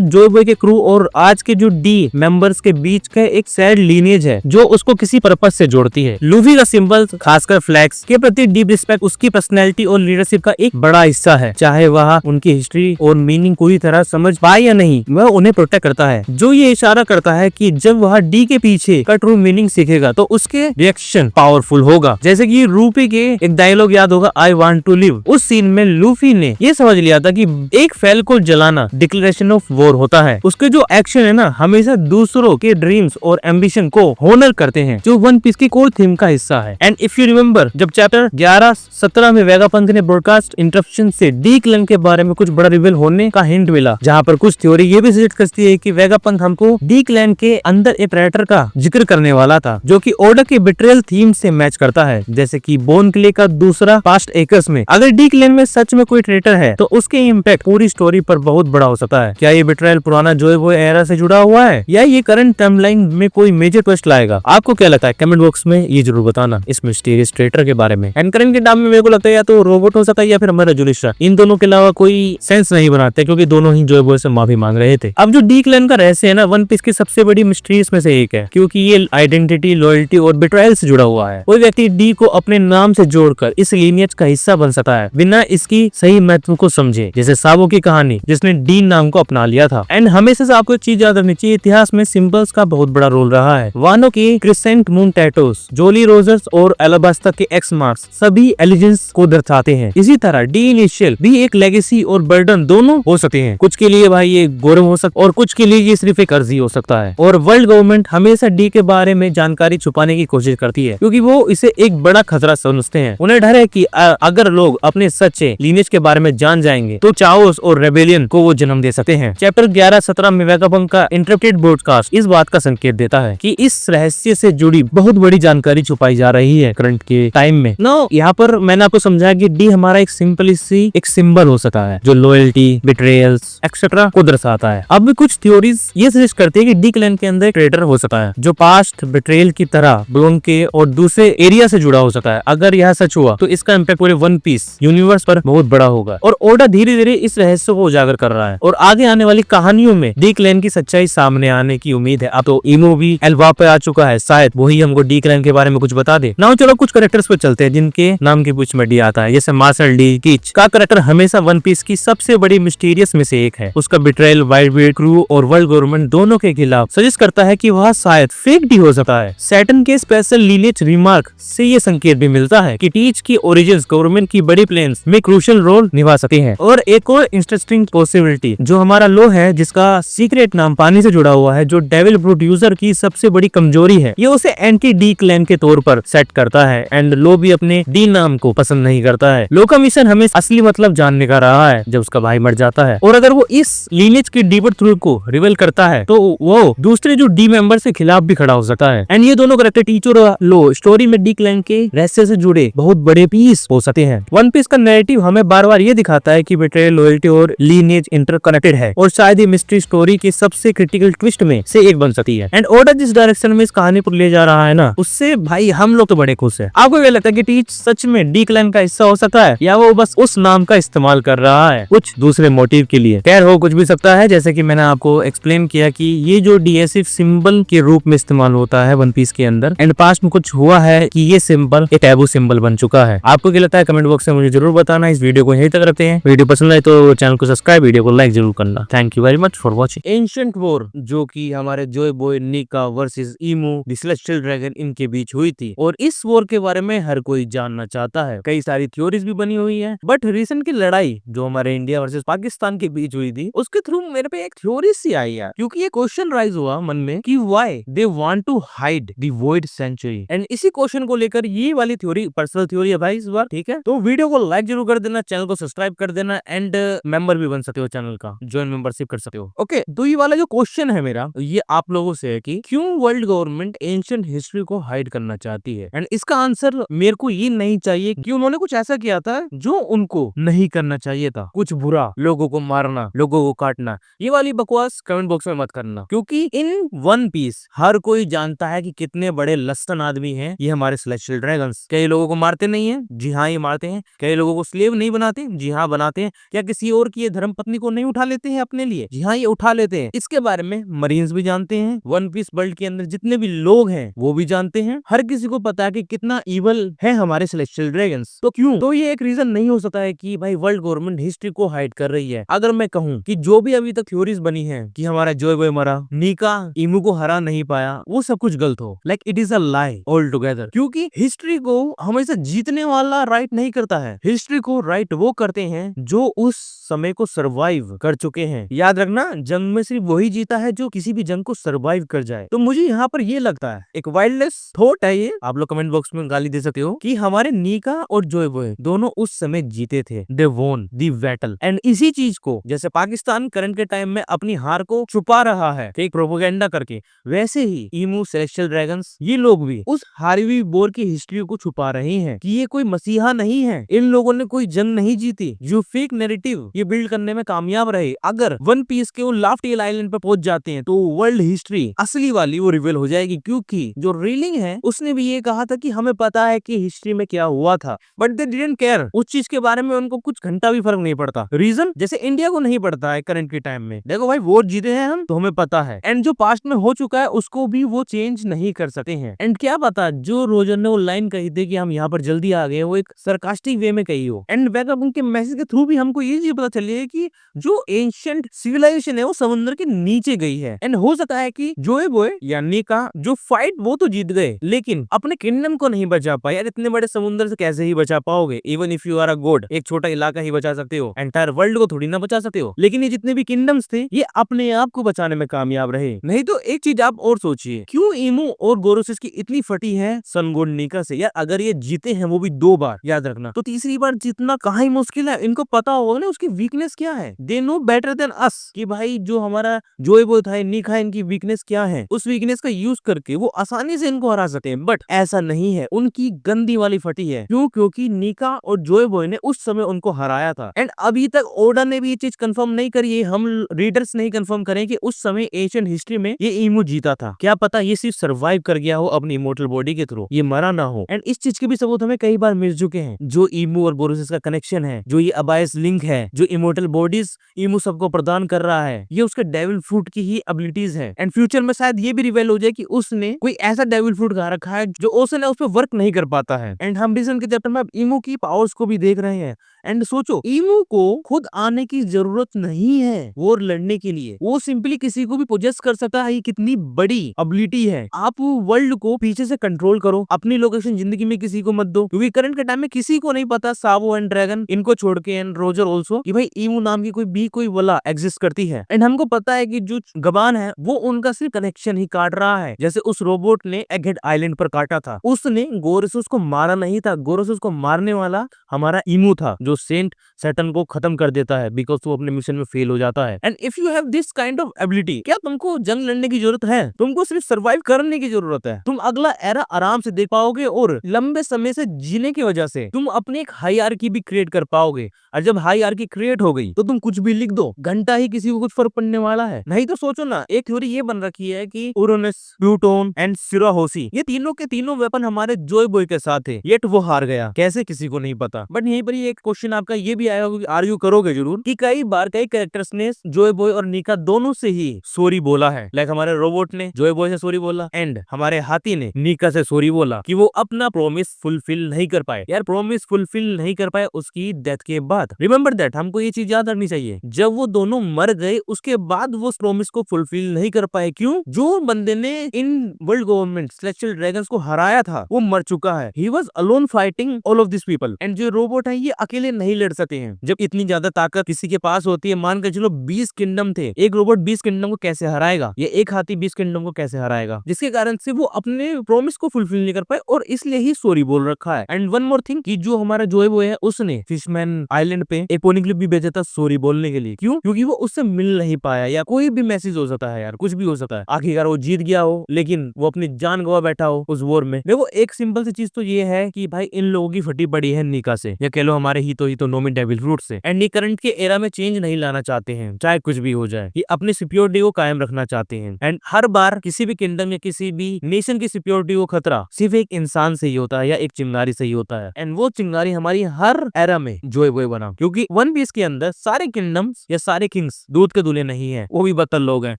जोए बॉय के क्रू और आज के जो डी मेंबर्स के बीच का एक सैड लीनेज है जो उसको किसी पर्पस से जोड़ती है। लूफी का सिंबल खासकर फ्लैग्स के प्रति डीप रिस्पेक्ट उसकी पर्सनैलिटी और लीडरशिप का एक बड़ा हिस्सा है। चाहे वह उनकी हिस्ट्री और मीनिंग पूरी तरह समझ पाए या नहीं, वह उन्हें प्रोटेक्ट करता है, जो ये इशारा करता है कि जब वह डी के पीछे का ट्रू मीनिंग सीखेगा तो उसके रिएक्शन पावरफुल होगा। जैसे कि रूपी के एक डायलॉग याद होगा, आई वांट टू लिव। उस सीन में लूफी ने ये समझ लिया था कि एक फैल को जलाना डिक्लेरेशन ऑफ वॉर होता है। उसके जो एक्शन है ना हमेशा दूसरों के ड्रीम्स और एम्बिशन को होनर करते हैं, जो वन पीस की कोर थीम का हिस्सा है। एंड इफ यू रिमेम्बर जब चैप्टर 11-17 में वेगापंथ ने ब्रॉडकास्ट इंटरप्शन से डी क्लैन के बारे में कुछ बड़ा रिवील होने का हिंट मिला, जहाँ पर कुछ थ्योरी ये भी सजेस्ट करती है कि वेगापंथ हमको डी क्लैन के अंदर एक प्रेडेटर का जिक्र करने वाला था, जो कि ओडा के बिट्रेयल थीम से मैच करता है, जैसे कि बोन क्ले का दूसरा पास्ट एकर्स में। अगर डी क्लैन में सच में कोई ट्रेटर है तो उसके इम्पैक्ट पूरी स्टोरी पर बहुत बड़ा हो सकता है। क्या ये बिट्रेयल पुराना जोए बॉय एरा से जुड़ा हुआ है या ये करंट टाइमलाइन में कोई मेजर ट्विस्ट लाएगा? आपको क्या लगता है? कमेंट बॉक्स में ये जरूर बताना इस मिस्टीरियस ट्रेटर के बारे में। एंड करंट के टाइम में मेरे को लगता है या तो रोबोट हो सकता है या फिर हमारा जुलिस्ट्रा, इन दोनों के अलावा कोई सेंस नहीं बनाते, क्योंकि दोनों ही जोए बॉय से माफी मांग रहे थे। अब जो डी क्लैन का रहस्य है ना वन पीस की सबसे बड़ी मिस्ट्रीज में से एक है, क्योंकि ये आइडेंटिटी, लॉयल्टी और बिट्रायल से जुड़ा हुआ है। कोई व्यक्ति डी को अपने नाम से जोड़कर इस लीनियज का हिस्सा बन सकता है बिना इसकी सही महत्व को समझे, जैसे साबो की कहानी जिसने डी नाम को अपना लिया था। एंड हमेशा से आपको चीज याद रखनी चाहिए, इतिहास में सिंबल्स का बहुत बड़ा रोल रहा है। वानो के क्रिसेंट मून टैटूस, जोली रोजर्स और एलाबास्ता के एक्स मार्क्स सभी एलिजेंस को दर्शाते हैं। इसी तरह डी इनिशियल भी एक लेगेसी और बर्डन दोनों हो सकते हैं। कुछ के लिए भाई ये गौरव हो सकता है और कुछ के लिए ये सिर्फ एक अर्जी हो सकता है। और वर्ल्ड गवर्नमेंट हमेशा डी के बारे में जानकारी छुपाने की कोशिश करती है, क्योंकि वो इसे एक बड़ा खतरा समझते हैं। उन्हें डर है कि अगर लोग अपने सच्चे लीनेज के बारे में जान जाएंगे तो चाओस और रेबेलियन को वो जन्म दे सकते हैं। चैप्टर 11-17 में वेगापंथ का इंटरप्टेड ब्रॉडकास्ट इस बात का संकेत देता है कि इस रहस्य से जुड़ी बहुत बड़ी जानकारी छुपाई जा रही है करंट के टाइम में। नो यहाँ पर मैंने आपको समझाया कि डी हमारा एक सिंपल सी एक सिंबल हो सकता है जो लॉयल्टी, बिट्रेयल्स एक्सेट्रा को दर्शाता है। अब भी कुछ थ्योरीज ये सजेस्ट करती है कि डी क्लैन के अंदर एक ट्रेटर हो सकता है जो पास्ट बिट्रेयल की तरह ब्लोन के और दूसरे एरिया से जुड़ा हो सकता है। अगर यह सच हुआ तो इसका इम्पैक्ट पूरे वन पीस यूनिवर्स पर बहुत बड़ा होगा। और ओडा धीरे धीरे इस रहस्य को उजागर कर रहा है और आगे आने वाली कहानियों में डी क्लैन की सच्चाई सामने आने की उम्मीद है। अब तो इमो भी एल्वा पे आ चुका है, शायद वही हमको डी क्लैन के बारे में कुछ बता दे। नाउ चलो कुछ कैरेक्टर्स पे चलते हैं जिनके नाम के बीच में डी आता है, जैसे मार्शल डी कीच का कैरेक्टर हमेशा वन पीस की सबसे बड़ी मिस्टीरियस में से एक है। उसका बिट्रेयल वाइल्ड बीट क्रू और वर्ल्ड गवर्नमेंट दोनों के खिलाफ सजेस्ट करता है कि वह शायद फेक डी हो सकता है। सैटर्न के स्पेशल लीनेज रिमार्क से ये संकेत भी मिलता है कि टीच की ओरिजिन्स गवर्नमेंट की बड़ी प्लान्स में क्रूशियल रोल निभा सकते हैं। और एक और इंटरेस्टिंग पॉसिबिलिटी जो हमारा लो है जिसका सीक्रेट नाम पानी से जुड़ा हुआ है, जो डेविल ब्रूट यूजर की सबसे बड़ी कमजोरी है, ये उसे एंटी डी क्लैन के तौर पर सेट करता है। एंड लो भी अपने डी नाम को पसंद नहीं करता है। लो का मिशन हमें असली मतलब जानने का रहा है जब उसका भाई मर जाता है, और अगर वो इस लीनेज की डीपर थ्रू को रिवील करता है तो वो दूसरे जो डी मेंबर से खिलाफ भी खड़ा हो सकता है। एंड ये दोनों कैरेक्टर टीचर और लो स्टोरी में डी क्लैन के रहस्य से जुड़े बहुत बड़े पीस हो सकते हैं। वन पीस का नैरेटिव हमें बार बार ये ये दिखाता है कि बेट्रेयल, लॉयल्टी और लीनिएज इंटरकनेक्टेड है और शायद ये मिस्ट्री स्टोरी की सबसे क्रिटिकल ट्विस्ट में से एक बन सकती है। एंड ऑर्डर जिस डायरेक्शन में इस कहानी पर ले जा रहा है ना, उससे भाई हम लोग तो बड़े खुश है। आपको क्या लगता है कि टीच सच में डी क्लैन का हिस्सा हो सकता है या वो बस उस नाम का इस्तेमाल कर रहा है कुछ दूसरे मोटिव के लिए? खैर, हो कुछ भी सकता है, जैसे कि मैंने आपको एक्सप्लेन किया कि ये जो डीएसिव सिंबल के रूप में इस्तेमाल होता है वन पीस के अंदर, एंड पास्ट में कुछ हुआ है कि ये सिंबल एक टैबू सिंबल बन चुका है। आपको क्या लगता है कमेंट बॉक्स में मुझे जरूर बताना। इस वीडियो को यहीं तक रखते हैं। वीडियो पसंद आए तो चैनल को सब्सक्राइब, वीडियो को लाइक जरूर करना। Thank you very much for watching. Ancient war जो कि हमारे जोय बॉय निका वर्सेस ईमू द सेलेस्टियल ड्रैगन इनके बीच हुई थी, और इस वॉर के बारे में हर कोई जानना चाहता है। कई सारी थ्योरीज भी बनी हुई है, बट रिसेंट की लड़ाई जो हमारे इंडिया वर्सेस पाकिस्तान के बीच हुई थी, उसके थ्रू मेरे पे एक थ्योरी सी आई है, क्योंकि ये क्वेश्चन राइज हुआ मन में कि why they want to hide the void century. And इसी क्वेश्चन को लेकर ये वाली थ्योरी पर्सनल थ्योरी है भाई इस बार, ठीक है? तो वीडियो को लाइक जरूर कर देना, चैनल को सब्सक्राइब कर देना, एंड मेंबर भी बन सकते हो चैनल का, ज्वाइन मेंबरशिप कर सकते हो। ओके, तो ये वाला जो क्वेश्चन है मेरा, ये आप लोगों से है कि क्यों वर्ल्ड गवर्नमेंट एंशिएंट हिस्ट्री को हाइड करना चाहती है? एंड इसका आंसर मेरे को ये नहीं चाहिए कि उन्होंने कुछ ऐसा किया था जो उनको नहीं करना चाहिए था, कुछ बुरा, लोगों को मारना, लोगों को काटना। ये वाली बकवास कमेंट बॉक्स में मत करना, क्योंकि इन वन पीस हर कोई जानता है कि कितने बड़े लस्तन आदमी हैं ये हमारे सेलेस्टियल ड्रैगन्स। कई लोगों को मारते नहीं है, जी हाँ ये मारते हैं। कई लोगों को स्लेव नहीं बनाते, जी हाँ बनाते हैं। क्या किसी और की धर्म पत्नी को नहीं उठा लेते हैं अपने लिए? जी हाँ ये उठा लेते हैं। इसके बारे में मरीन्स भी जानते हैं, वन पीस वर्ल्ड के अंदर जितने भी लोग हैं वो भी जानते हैं। हर किसी को पता है कि कितना इवल है हमारे सेलेस्टियल ड्रैगन्स। तो क्यों? तो ये एक रीजन नहीं हो सकता है कि भाई वर्ल्ड गवर्नमेंट हिस्ट्री को हाइड कर रही है। अगर मैं कहूँ कि जो भी अभी तक थ्योरीज बनी है कि हमारा जोय बॉय मरा, निका ईमू को हरा नहीं पाया, वो सब कुछ गलत हो। Like it is a lie all together, क्योंकि हिस्ट्री को हमेशा जीतने वाला राइट नहीं करता है। हिस्ट्री को राइट वो करते हैं जो उस समय को सरवाइव कर चुके हैं। याद रखना, जंग में सिर्फ वही जीता है जो किसी भी जंग को सरवाइव कर जाए। तो मुझे यहाँ पर ये लगता है, एक वाइल्डलेस थॉट है ये, आप लोग कमेंट बॉक्स में गाली दे सकते हो, कि हमारे निका और जोय बॉय दोनों उस समय जीते थे, दे वोन दी बैटल। एंड इसी चीज को जैसे पाकिस्तान करंट के टाइम में अपनी हार को छुपा रहा है एक प्रोपेगेंडा करके, वैसे ही ईमू, सेलेस्टियल ड्रैगन्स, ये लोग भी उस हारी हुई वॉर की हिस्ट्री को छुपा रहे हैं कि ये कोई मसीहा नहीं है, इन लोगों ने कोई जंग नहीं जीती। जो फेक नैरेटिव ये बिल्ड करने में कामयाब रहे, अगर वन पीस के वो लाफ्टेल आइलैंड पे पहुंच जाते हैं तो वर्ल्ड हिस्ट्री असली वाली वो रिवील हो जाएगी। क्योंकि जो रीलिंग है उसने भी ये कहा था कि हमें पता है कि हिस्ट्री में क्या हुआ था, बट दे डिडंट केयर। उस चीज के बारे में उनको कुछ घंटा भी फर्क नहीं पड़ता। रीजन जैसे इंडिया को नहीं पड़ता है करंट के टाइम में, देखो भाई वोट जीते हैं हम तो हमें पता है, एंड जो पास्ट में हो चुका है उसको भी वो चेंज नहीं कर सकते हैं। एंड क्या पता जो रोजर ने वो लाइन कही थी कि हम यहाँ पर जल्दी आ गए, वो एक सरकास्टिक वे में कही हो, एंड बैकअप उनके मैसेज के थ्रू भी हमको ये चीज पता चली है कि जो एंशिएंट सिविलाइजेशन है वो समुद्र के नीचे गई है। एंड हो सकता है कि जोय बॉय या निका जो फाइट वो तो जीत गए, लेकिन अपने किंगडम को नहीं बचा पाए। यार इतने बड़े समुद्र से कैसे ही बचा पाओगे? Even if you are a god, एक छोटा इलाका ही बचा सकते हो, एंटायर वर्ल्ड को थोड़ी ना बचा सकते हो। लेकिन ये जितने भी किंगडम्स थे ये अपने आप को बचाने में कामयाब रहे। नहीं तो एक चीज आप और सोचिए, क्यों ईमू और गोरोसिस की इतनी फटी है सन गोड निका से? यार अगर ये जीते हैं वो भी 2 बार, याद रखना, तो तीसरी बार जीतना कहाँ ही मुश्किल है। इनको पता होगा ना उसकी वीकनेस क्या है। They know better than us कि भाई जो हमारा जोय बॉय था, निका, इनकी वीकनेस क्या है। उस वीकनेस का यूज करके वो आसानी से इनको हरा सकते हैं, बट ऐसा नहीं है। उनकी गंदी वाली फटी है। क्यों? क्योंकि निका और जोय बॉय ने उस समय उनको हराया था, एंड अभी तक ओडा ने भी ये चीज कंफर्म नहीं करी है, हम रीडर्स नहीं कंफर्म करें कि उस समय एशियन हिस्ट्री में ये ईमू जीता था। क्या पता ये सिर्फ सर्वाइव कर गया हो अपनी इमोर्टल बॉडी के थ्रू, ये मरा ना हो। एंड इस चीज के भी सबूत हमें कई बार मिल चुके हैं। जो ईमू और गोरोसिस का कनेक्शन है, जो ये अबायस लिंक है, जो इमोर्टल बॉडीज ईमू सबको प्रदान कर रहा है, ये उसके डेविल फ्रूट की ही एबिलिटीज है। एंड फ्यूचर में शायद ये भी रिवेल हो जाए कि उसने कोई ऐसा डेविल फ्रूट खा रखा है जो ओसन है उस पर वर्क नहीं कर पाता है। एंड हम रीजन के चैप्टर में ईमू की पावर्स को भी देख रहे हैं। एंड सोचो, ईमू को खुद आने की जरूरत नहीं है वॉर लड़ने के लिए, वो सिंपली किसी को भी पोजेस कर सकता है। ये कितनी बड़ी एबिलिटी है। आप वर्ल्ड को पीछे से कंट्रोल करो, अपनी लोकेशन जिंदगी में किसी को मत दो, क्योंकि करंट के टाइम में किसी को नहीं पता, सावो एंड ड्रैगन इनको छोड़ के, एंड रोजर ऑल्सो, कि भाई ईमू नाम की कोई वला एग्जिस्ट करती है। एंड हमको पता है कि जो गबान है वो उनका सिर्फ कनेक्शन ही काट रहा है। जैसे उस रोबोट ने एगहेड आइलैंड पर काटा था, उसने गोरोसिस को मारा नहीं था। गोरोसिस को मारने वाला हमारा ईमू था, जो सेंट सैटर्न को खत्म कर देता है बिकॉज वो अपने मिशन में फेल हो जाता है। And if you have this kind of ability, क्या तुमको जंग लड़ने की जरूरत है? तुमको सिर्फ सर्वाइव करने की जरूरत है। तुम अगला एरा आराम से देख पाओगे और लंबे समय से जीने की वजह से तुम अपनी एक हायरार्की भी क्रिएट कर पाओगे। और जब हायरार्की क्रिएट हो गई तो तुम कुछ भी लिख दो, घंटा ही किसी को कुछ फर्क पड़ने वाला है। नहीं तो सोचो ना, एक थ्योरी ये बन रखी है कि उरोनस, प्लूटोन एंड सिराहोसी, ये तीनों के तीनों वेपन हमारे जोय बॉय के साथ थे, येट वो हार गया। कैसे किसी को नहीं पता। बट यहीं पर एक क्वेश्चन आपका ये भी आएगा, आर्ग्यू करोगे जरूर कि कई बार कई कैरेक्टर्स ने जोय बॉय और निका दोनों से ही सॉरी बोला है। लाइक हमारे रोबोट ने जोय बॉय से सॉरी बोला एंड हमारे हाथी ने निका से सॉरी बोला कि वो अपना प्रॉमिस फुलफिल नहीं कर पाए। यार प्रॉमिस फुलफिल नहीं कर पाए उसकी डेथ के बाद। रिमेंबर दैट, हमको ये चीज याद रखनी चाहिए, जब वो दोनों मर गए उसके बाद वो प्रॉमिस को फुलफिल नहीं कर पाए। क्यों? जो बंदे ने in world government celestial dragons को हराया था वो मर चुका है। He was alone fighting all of this people. And जो रोबोट है ये अकेले नहीं लड़ सकते हैं। जब इतनी ज्यादा ताकत किसी के पास होती है, मान कर चलो 20 किंगडम थे, एक रोबोट 20 किंगडम को कैसे हराएगा? ये एक हाथी 20 किंगडम को कैसे हराएगा? जिसके कारण से वो अपने प्रॉमिस को फुलफिल नहीं कर पाए और इसलिए ही सॉरी बोल रखा है। एंड वन मोर थिंग कि जो हमारा जोय बॉय है उसने फिशमैन आइलैंड पे एक पोनिक्लिप भी भेजा था सॉरी बोलने के लिए। क्यों? क्योंकि वो उससे मिल नहीं पाया, या कोई भी मैसेज हो सकता है यार, कुछ भी हो सकता है। आखिरकार वो जीत गया हो लेकिन वो अपनी जान गवा बैठा हो उस वॉर में। देखो एक सिंपल सी चीज तो ये है कि भाई इन लोगों की फटी पड़ी है निका से, या कह लो हमारे ही तो नोमी डेविल फ्रूट से। एंड ये करंट के एरा में चेंज नहीं लाना चाहते हैं, चाहे कुछ भी हो जाए। ये अपनी सिक्योरिटी को कायम रखना चाहते हैं। एंड हर बार किसी भी किंगडम या किसी भी नेशन की सिक्योरिटी को खतरा सिर्फ एक इंसान से ही होता है या एक चिंगारी से ही होता है। एंड वो चिंगारी हमारी हर एरा में जोय बॉय बना, क्योंकि वन पीस के अंदर सारे किंगडम्स या सारे किंग्स दूध के दूल्हे नहीं है, वो भी बदतर लोग हैं।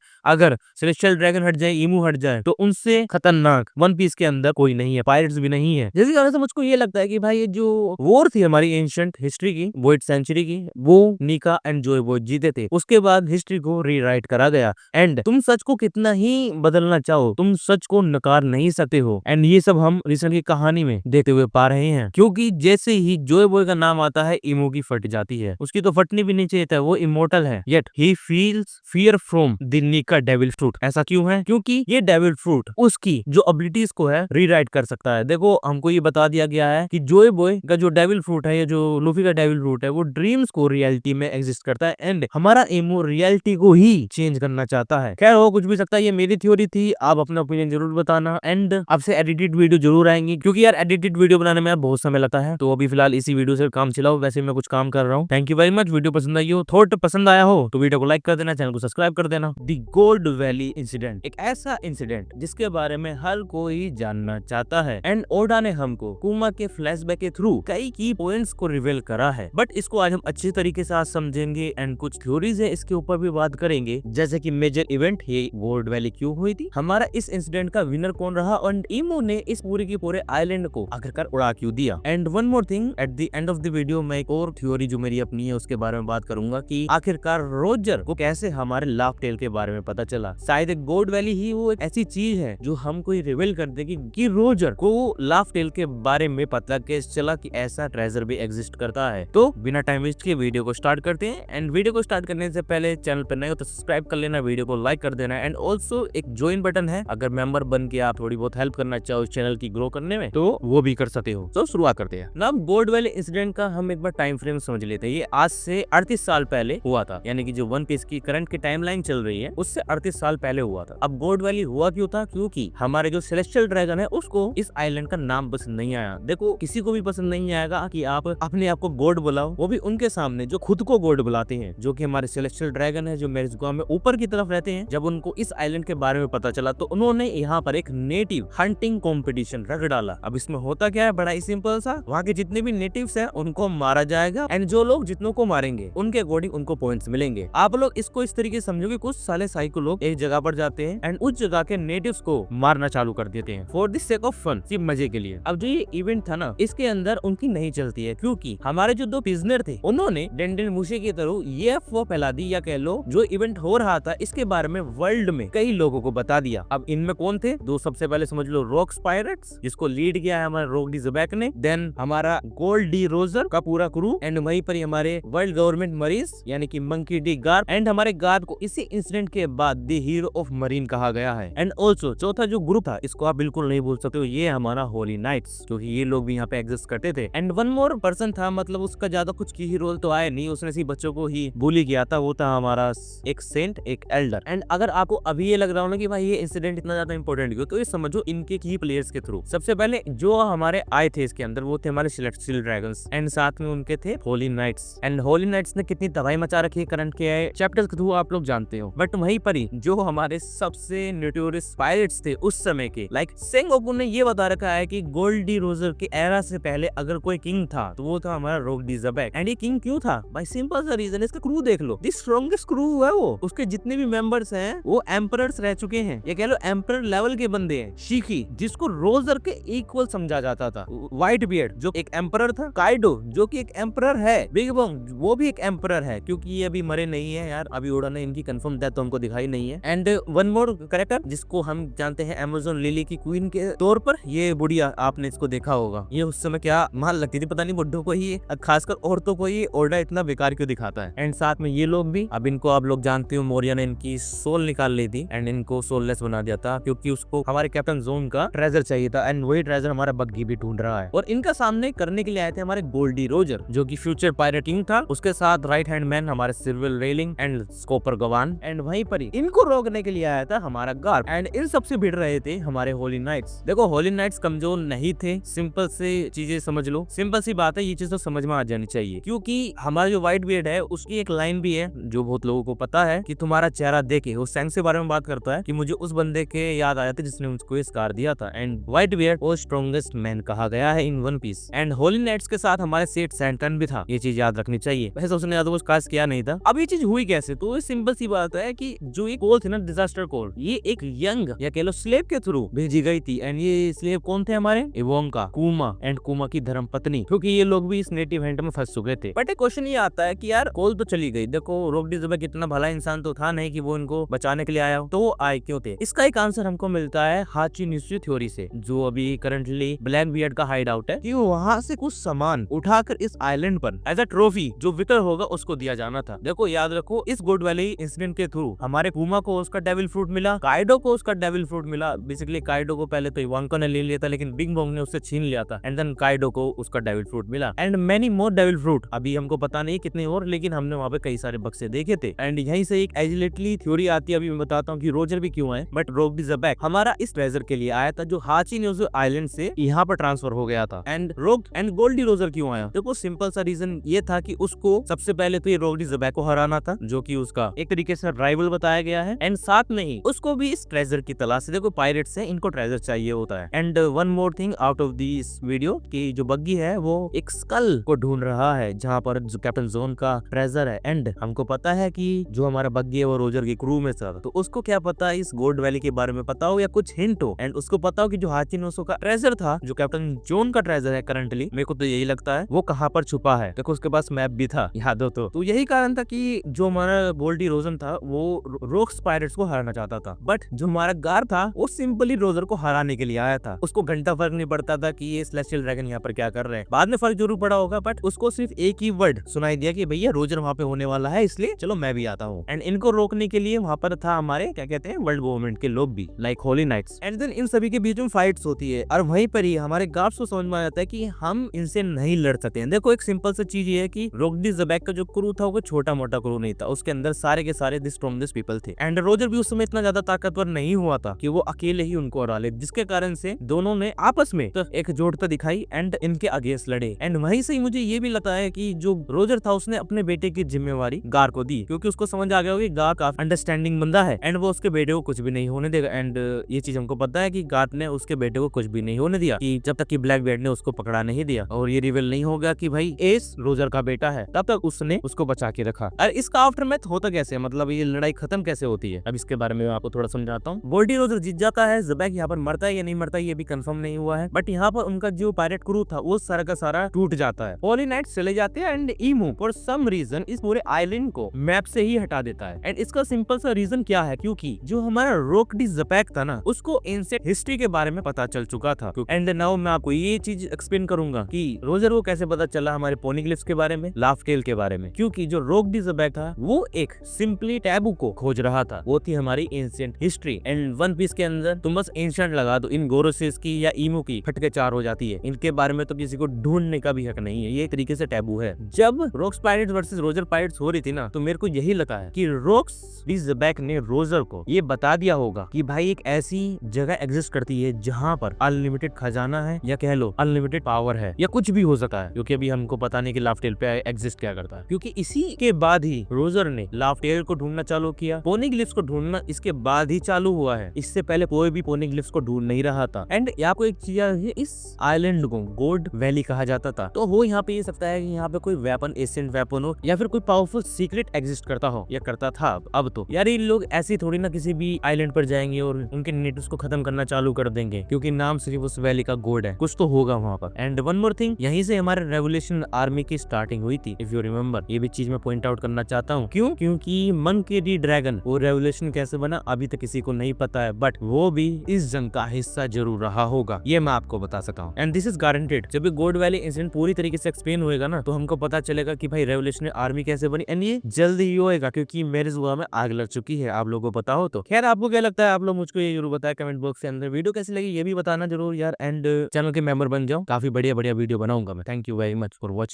अगर सेलेस्टियल ड्रैगन हट जाए, ईमू हट जाए, तो उनसे खतरनाक वन पीस के अंदर कोई नहीं है, पायरेट्स भी नहीं है। जिसके कारण से मुझको ये लगता है कि भाई ये जो वॉर थी हमारी एंशिएंट हिस्ट्री की, वॉइड सेंचुरी की, वो निका एंड जोय बॉय जीते थे। उसके बाद हिस्ट्री को रीराइट करा गया। एंड तुम सच को कितना ही बदलना चाहो, तुम सच को नकार नहीं सकते हो। एंड ये सब हम रिसेंट की कहानी में देखते हुए पा रहे हैं, क्योंकि जैसे ही जोय बॉय का नाम आता है ईमो की फट जाती है। उसकी तो फटनी भी नहीं चाहिए था, वो इमोर्टल है, yet he feels fear from the निका डेविल फ्रूट। ऐसा क्यों है? क्योंकि ये डेविल फ्रूट उसकी जो एबिलिटीज को है रीराइट कर सकता है। देखो हमको ये बता दिया गया है कि जोय बॉय का जो डेविल फ्रूट है, या जो लूफी का डेविल फ्रूट है, वो ड्रीम्स को रियलिटी में एग्जिस्ट करता है। एंड हमारा ईमो रियलिटी को ही चेंज करना चाहता है। खैर हो कुछ भी सकता है, ये मेरी थ्योरी थी, आप अपना ओपिनियन जरूर बताना। एंड आपसे एडिटेड वीडियो जरूर आएंगी, क्योंकि यार एडिटेड वीडियो बनाने में बहुत समय लगता है। तो अभी फिलहाल इसी वीडियो से काम चलाओ, वैसे मैं कुछ काम कर रहा हूँ। Thank you very much. Video पसंद आई हो, थॉट पसंद आया हो तो वीडियो को लाइक कर देना, चैनल को सब्सक्राइब कर देना। द गोल्ड वैली इंसिडेंट, एक ऐसा इंसिडेंट जिसके बारे में हर कोई जानना चाहता है। एंड ओडा ने हमको कुमा के फ्लैशबैक के थ्रू कई की पॉइंट्स को रिवील करा है। बट इसको आज हम अच्छे तरीके से आज समझेंगे एंड कुछ थ्योरीज है इसके ऊपर भी बात करेंगे, जैसे कि मेजर इवेंट ये गोल्ड वैली क्यों हुई थी, हमारा इस इंसिडेंट का विनर कौन रहा, और ईमो ने इस पूरे की पूरे आइलैंड को आखिरकार उड़ा क्यों दिया। And one more thing, at the end of the video मैं एक और थ्योरी जो मेरी अपनी है उसके बारे में बात करूंगा कि आखिरकार रोजर को कैसे हमारे लाफ टेल के बारे में पता चला। शायद एक गोल्ड वैली ही वो एक ऐसी चीज है जो हमको रिवील कर देगी कि रोजर को लाफ टेल के बारे में पता कैसे चला कि ऐसा ट्रेजर भी एग्जिस्ट करता है। तो बिना टाइम वेस्ट के वीडियो को स्टार्ट करते हैं। एंड वीडियो को स्टार्ट करने से पहले चैनल पर नए हो तो सब्सक्राइब कर लेना, वीडियो को लाइक कर देना। एंड ऑल्सो एक ज्वाइन बटन है, अगर मेंबर बन के आप थोड़ी बहुत हेल्प करना चाहो इस चैनल की ग्रो करने में तो वो भी कर सकते हो। तो शुरुआत करते हैं ना। गोल्ड वैली इंसिडेंट का हम एक बार टाइम फ्रेम समझ लेते हैं। ये आज से 38 साल पहले हुआ था, यानी कि जो वन पीस की करंट की टाइमलाइन चल रही है उससे 38 साल पहले हुआ था। अब गोल्ड वैली हुआ क्यों था? क्योंकि हमारे जो सेलेस्टियल ड्रैगन है उसको इस आइलैंड का नाम पसंद नहीं आया। देखो किसी को भी पसंद नहीं आएगा कि आप अपने आप को गॉड बुलाओ, वो भी उनके सामने जो खुद को गॉड बुलाते हैं, जो कि हमारे सेलेस्टियल ड्रैगन है जो मेरिज़गुआ में ऊपर की तरफ रहते हैं। जब उनको इस आइलैंड के बारे में पता चला तो उन्होंने यहाँ पर एक नेटिव हंटिंग कॉम्पिटिशन रख डाला। अब इसमें होता क्या है, बड़ा ही सिंपल सा, वहाँ के जितने भी नेटिव्स हैं उनको मारा जाएगा एंड जो लोग जितनों को मारेंगे उनके अकॉर्डिंग उनको पॉइंट्स मिलेंगे। आप लोग इसको इस तरीके से समझो कि कुछ साले साइको लोग एक जगह पर जाते हैं एंड उस जगह के नेटिव्स को मारना चालू कर देते हैं for the sake of fun, सिर्फ मजे के लिए। अब जो ये इवेंट था ना इसके अंदर उनकी नहीं चलती है, क्योंकि हमारे जो दो प्रिजनर थे उन्होंने डेंडेन मुशे की तरह ये अफवाह फैला दी, या कह लो जो इवेंट हो रहा था इसके बारे में वर्ल्ड में कई लोगों को बता दिया। अब इनमें कौन थे? दो सबसे पहले समझ लो रॉक्स पायरेट्स, जिसको लीड किया है हमारे रॉक डी ज़बैक ने, देन हमारा गोल्ड डी रोजर का पूरा क्रू, एंड वहीं पर हमारे वर्ल्ड गवर्नमेंट मरीज यानी कि मंकी डी गार्ड। एंड हमारे गार्ड को इसी इंसिडेंट के बाद द हीरो ऑफ मरीन कहा गया है। एंड ऑल्सो चौथा जो ग्रुप था इसको आप बिल्कुल नहीं भूल सकते हो, ये हमारा होली नाइट्स, क्योंकि ये लोग भी यहाँ पे एग्जिस्ट करते थे। एंड वन मोर पर्सन था मतलब उसका ज्यादा कुछ की ही रोल तो आया नहीं, उसने सिर्फ बच्चों को ही बुली किया था। वो था हमारा एक सेंट, एक एल्डर। एंड अगर आपको अभी ये लग रहा हो ना कि भाई ये इंसिडेंट इतना ज्यादा इंपॉर्टेंट क्यों, तो ये समझो इनके की प्लेयर्स के थ्रू। सबसे पहले जो हमारे आए थे इसके अंदर वो थे हमारे सेलेस्टियल ड्रैगन्स, एंड साथ में उनके थे holy nights. And holy knights ने कितनी तबाही मचा रखी है करंट के चैप्टर्स के थ्रू आप लोग जानते हो। बट वहीं पर ही जो हमारे सबसे नोटोरियस पायरेट्स थे उस समय के, लाइक सेंगोकू ने ये बता रखा है कि गोल्डी रोजर के एरा से पहले अगर कोई किंग था तो वो था हमारा रोक डी ज़बैक। एंड ये किंग क्यों था? भाई सिंपल सा रीजन, इसका क्रू देख लो, द स्ट्रॉन्गेस्ट क्रू है वो। उसके जितने भी मेंबर्स हैं वो एम्परर्स रह चुके हैं, ये कह लो एम्परर लेवल के बंदे हैं। शिकी जिसको रोजर के इक्वल समझा जाता था, व्हाइट बियर्ड जो एक एम्परर था, काइडो जो कि एक एम्परर है, बिग बॉन्ग वो भी एक एम्परर है, क्योंकि ये अभी मरे नहीं है यार, अभी ओडा ने इनकी कंफर्म डेथ तो हमको दिखाई नहीं है। एंड वन मोर कैरेक्टर जिसको हम जानते हैं अमेज़न लिली की क्वीन के तौर पर, ये बुढ़िया, आपने इसको देखा होगा, ये उस समय क्या माल लगती थी पता नहीं बुड्ढों को ही, खासकर औरतों को ही ओडा इतना बेकार क्यों दिखाता है। एंड साथ में ये लोग भी, अब इनको आप लोग जानते हो मोरिया ने इनकी सोल निकाल ली थी एंड इनको सोललेस बना दिया था, क्योंकि उसको हमारे कैप्टन जोन का ट्रेजर चाहिए था। एंड वही ट्रेजर हमारा बग्गी भी ढूंढ रहा है। और इनका सामने करने के लिए आए थे हमारे गोल्डी रोजर जो कि फ्यूचर पायरेट किंग था, उसके साथ राइट हैंड मैन हमारे सिल्वर रेलिंग एंड स्कोपर गवान। एंड वहीं पर ही इनको रोकने के लिए आया था हमारा गार्ड। एंड इन सबसे भिड़ रहे थे हमारे होली नाइट्स। देखो होली नाइट्स कमजोर नहीं थे, सिंपल से चीजें समझ लो, सिंपल सी बात है, ये चीज तो समझ में आ जानी चाहिए। क्योंकि हमारा जो व्हाइट बियर्ड है उसकी एक लाइन भी है जो बहुत लोगों को पता है कि तुम्हारा चेहरा देखे, वो सैंग के बारे में बात करता है कि मुझे उस बंदे के याद आया था जिसने मुझको ये स्कार दिया था। एंड व्हाइट बियर्ड वो स्ट्रॉन्गेस्ट मैन कहा गया है in one piece. And holy knights के साथ हमारे सेठ सैंटन भी था, ये चीज याद रखनी चाहिए। वैसे उसने ज्यादा कुछ खास किया नहीं था। अब ये चीज हुई कैसे? तो ये सिंपल सी बात है कि जो ये कोल थी ना, डिजास्टर कोल, ये एक यंग या कह लो स्लेव के थ्रू भेजी गई थी। एंड ये स्लेव कौन थे हमारे? इवोंका, कुमा एंड कुमा की धर्म पत्नी, क्योंकि ये लोग भी इस नेटिव हैंड में फंस चुके थे। बट एक क्वेश्चन ये आता है कि यार कोल तो चली गई, देखो रोक डी ज़बैक इतना भला इंसान तो था नहीं कि वो इनको बचाने के लिए आया हो, तो वो आए क्यों थे? इसका एक आंसर हमको मिलता है हाची निस्यू थ्योरी से, जो अभी करंटली ब्लैक बियर्ड का हाइड आउट है, कि वहां से कुछ सामान उठाकर इस आइलैंड पर एज अ ट्रॉफी जो विक्टर होगा उसको दिया जाना था। देखो याद रखो, इस गोड वैली इंसिडेंट के थ्रू हमारे कुमा को उसका डेविल फ्रूट मिला, काइडो को उसका डेविल फ्रूट मिला। बेसिकली काइडो को पहले तो इवांका ने ले लिया था, लेकिन बिग बॉन्ग ने उससे छीन लिया था। एंड देन काइडो को उसका डेविल फ्रूट मिला। And many more devil fruit, अभी हमको पता नहीं कितने और, लेकिन हमने वहाँ पे कई सारे बक्से देखे थे। एंड यहीं से एक एजिलेटली थ्योरी आती है, अभी मैं बताता हूँ कि रोजर भी क्यों आए। बट रोक डी ज़बैक हमारा इस ट्रेजर के लिए आया था जो हाची न्यूज़ आइलैंड से यहाँ पर ट्रांसफर हो गया था। एंड रोक एंड गोल्डी रोजर क्यों आया? देखो सिंपल सा रीजन ये था कि उसको सबसे पहले तो ये रोक डी ज़बैक को हराना था, जो कि उसका एक तरीके से राइवल बताया गया है। एंड साथ में ही उसको भी इस ट्रेजर की तलाश है। देखो पायरेट्स हैं, इनको ट्रेजर चाहिए होता है। And one more thing out of this video, कि जो बग्गी है वो एक स्कल को ढूंढ रहा है जहाँ पर जो कैप्टन जोन का ट्रेजर है। एंड हमको पता है कि जो हमारा बग्गी है वो रोजर की क्रू में था, तो उसको क्या पता इस गोल्ड वैली के बारे में पता हो या कुछ हिंट हो। एंड उसको पता हो कि जो हाची नोसो का ट्रेजर था, जो कैप्टन जोन का ट्रेजर है करंटली, मेरे को तो यही लगता है, वो कहाँ पर छुपा है। देखो उसके पास मैप भी था, याद हो तो यही कारण था कि जो हमारा गोल्डी रोजन था वो रोक्स पायरेट्स को हराना चाहता था। बट जो हमारा गार था वो सिंपली रोजर को हराने के लिए आया था। उसको घंटा फर्क नहीं पड़ता था कि ये सेलेस्टियल ड्रैगन यहाँ पर क्या कर रहे हैं। बाद में फर्क जरूर पड़ा होगा, बट उसको सिर्फ एक ही वर्ड सुनाई दिया कि भैया रोजर वहाँ पे होने वाला है, इसलिए चलो मैं भी आता हूँ। एंड इनको रोकने के लिए वहाँ पर था हमारे क्या कहते हैं वर्ल्ड गवर्नमेंट के लोग भी, like Holy nights. And then इन सभी के बीच में फाइट्स होती है और वहीं पर ही हमारे गार्ड्स को समझ में आ जाता है कि हम इनसे नहीं लड़ सकते हैं। देखो एक सिंपल सा चीज ये है कि रोक डी ज़बैक का जो क्रू था वो छोटा मोटा क्रू नहीं था, उसके अंदर सारे के सारे द स्ट्रॉन्गेस्ट पीपल थे। एंड रोजर भी उस समय इतना ज्यादा ताकतवर नहीं हुआ था कि वो अकेले ही उनको हरा ले, जिसके कारण से दोनों ने आपस में तो एक जोड़ता दिखाई एंड इनके अगेंस्ट लड़े। एंड वहीं से ही मुझे ये भी लगता है कि जो रोजर था उसने अपने बेटे की जिम्मेवारी गार को दी, क्योंकि उसको समझ आ गया कि गार काफी अंडरस्टैंडिंग बंदा है एंड वो उसके बेटे को कुछ भी नहीं होने देगा। एंड ये चीज हमको पता है कि गार ने उसके बेटे को कुछ भी नहीं होने दिया, कि जब तक कि ब्लैक बियर्ड ने उसको पकड़ा नहीं दिया और ये रिवील नहीं होगा कि भाई एस रोजर का बेटा है, तब तक उसने उसको बचा के रखा। और इसका आफ्टरमैथ होता कैसे, मतलब ये लड़ाई खत्म कैसे होती है, अब इसके बारे में मैं आपको थोड़ा समझाता हूँ। गोल्डी रोजर जीत जाता है, ज़बैक यहाँ पर मरता है या नहीं मरता ये भी कंफर्म नहीं हुआ है, बट यहाँ पर उनका जो पायरेट क्रू था वो सारा का सारा टूट जाता है। होली नाइट्स चले जाते हैं एंड ईमू फॉर सम रीजन इस पूरे आइलैंड को मैप से ही हटा देता है। एंड इसका सिंपल सा रीजन क्या है, क्योंकि जो हमारा रोक डी ज़बैक था ना, उसको एंशिएंट हिस्ट्री के बारे में पता चल चुका था। एंड नाउ मैं आपको ये चीज एक्सप्लेन करूंगा कि रोजर को कैसे पता चला हमारे पोनीग्लिफ्स के बारे में, लाफ टेल के बारे में। क्योंकि जो रोक डी ज़बैक था वो एक सिंपली टैबू को खोज रहा था, वो थी हमारी ancient history. And one piece के अंदर तुम बस एंशिएंट लगा दो, इन गोरोसिस की या ईमू की फटके चार हो जाती है, इनके बारे में तो किसी को ढूंढने का भी हक नहीं। नहीं है, ये एक तरीके से टैबू है। जब rocks pirates versus Roger pirates हो रही थी ना, तो मेरे को यही लगा है कि रॉक्स ज़बैक ने रोजर को ये बता दिया होगा कि भाई एक ऐसी जगह एग्जिस्ट करती है जहाँ पर अनलिमिटेड खजाना है, या कह लो अनलिमिटेड पावर है, या कुछ भी हो सकता है, क्योंकि अभी हमको पता नहीं कि लाफ्टेल पे एग्जिस्ट क्या करता है। क्योंकि इसी के बाद ही रोजर ने लाफ्टेल को ढूंढना चालू किया, पोनीग्लिफ्स को ढूंढना इसके बाद ही चालू हुआ है, इससे पहले कोई भी पोनीग्लिफ्स को ढूंढ नहीं रहा था। एंड आपको एक चीज, इस आइलैंड को गोल्ड वैली कहा जाता था, तो हो यहाँ पे ये सकता है कि यहाँ पे कोई वेपन, एशियंट वेपन हो, या फिर कोई पावरफुल सीक्रेट एग्जिस्ट करता हो, या करता था। अब तो यार ये लोग ऐसे थोड़ी ना किसी भी आइलैंड पर जाएंगे और उनके नेटिव्स को खत्म करना चालू कर देंगे, क्योंकि नाम सिर्फ उस वैली का गोल्ड है, कुछ तो होगा वहाँ पर। एंड वन मोर थिंग, यहीं से हमारे रेवोल्यूशन आर्मी की स्टार्टिंग हुई थी, इफ यू रिमेम्बर। ये भी चीज मैं पॉइंट आउट करना चाहता हूँ। क्यों? क्योंकि मंकी डी ड्रैगन, वो रेवोल्यूशन कैसे बना अभी तक किसी को नहीं पता है, बट वो भी इस जंग का हिस्सा जरूर रहा होगा, ये मैं आपको बता सका हूँ। एंड दिस इज गारंटेड, जब गोल्ड वैली इंसिडेंट पूरी तरीके से एक्सप्लेन होएगा ना, तो हमको पता चलेगा कि भाई रेवोल्यूशनरी आर्मी कैसे बनी। एंड ये जल्दी ही होएगा, क्योंकि मेरे जुआ में आग लग चुकी है, आप लोगों को पता हो तो। खैर, आपको क्या लगता है, आप लोग मुझको ये जरूर बताया कमेंट बॉक्स के अंदर। वीडियो कैसी लगी ये भी बताना जरूर यार, एंड चैनल के मेंबर बन जाओ, काफी बढ़िया बढ़िया वीडियो बनाऊंगा मैं। Thank you very much for watching.